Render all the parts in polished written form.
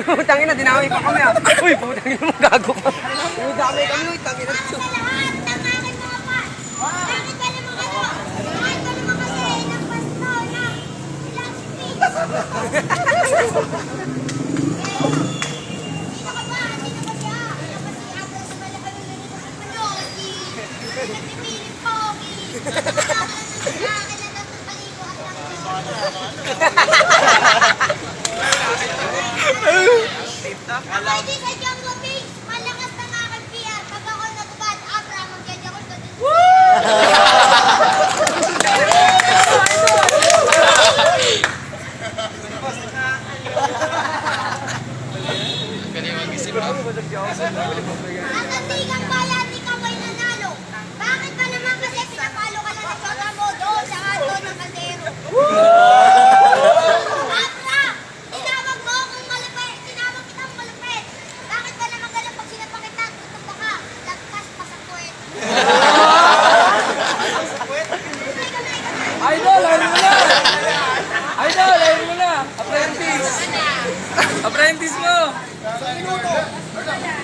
Putang ina, dinamay pa kami ah. Uy, putang ina mo, gago ka. Uy, damay kami, uy, tangin na ito. Pwede sa diyang lobby, malakas na nga kang PR. Pag ako nagubad, abra, magdadya ko doon. Ang antigang bayan, di ka may nanalo. Bakit ba naman kasi pinapalo ka na nagsaga mo doon sa ato ng kaldero? Abra, tinawag mo akong malupit. Tinawag kitang malupit. Bakit ba naman ganun pag sinapa kita, tutok ka, lagpas pa sa puwet. Idol, ayun mo na! Idol, ayun mo na! Apprentice! Apprentice mo!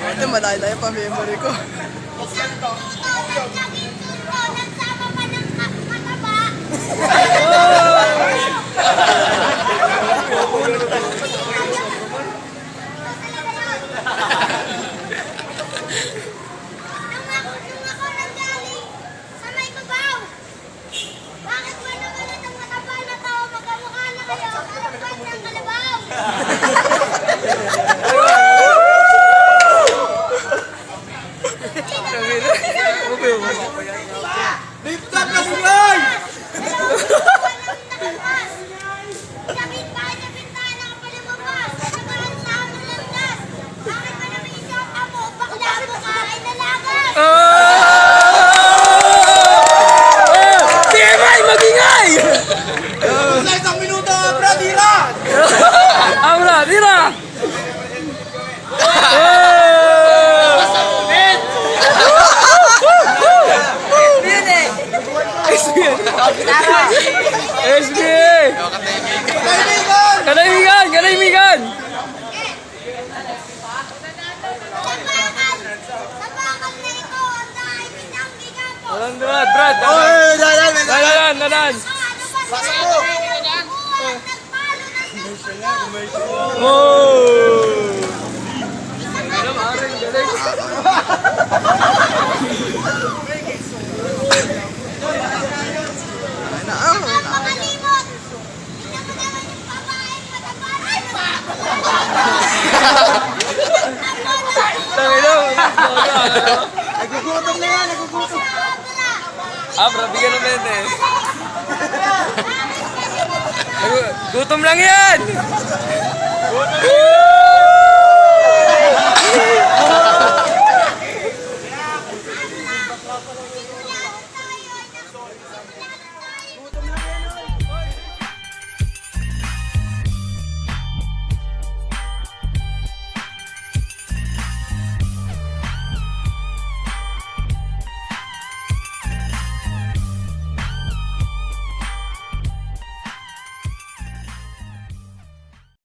Ito, malay-lay pa memory ko. Isang tuto, nagsaging tuto, nagsama pa ng mataba. Nung ako nanggaling sa may babaw, bakit ba naman itong mataba na tao magkamukha na kayo? Karapatan ng kalabaw. Lift up na sungay! Sakit pa sa bintana ka pa lumabas. Nagalang sa among landas. Bakit ba naman isang amo? Bakla mo ka ay nalagas. TMI, magingay! Sa isang minuto, Bradira! Abra, tira! SBA! Kanaymigan! Kanaymigan! Sabakal na ito. Ang dahil pinanggi ka po. Walang duwad, Brad! Oy, dalan! Dalan, dalan! Ano ba sa nagpalo ng Oh! Napakalimot! Tingnan mo naman yung babae mataba. Ay, Nagugutom na yan, nagugutom. Abra, bigyan naman eh. Gutom lang yan!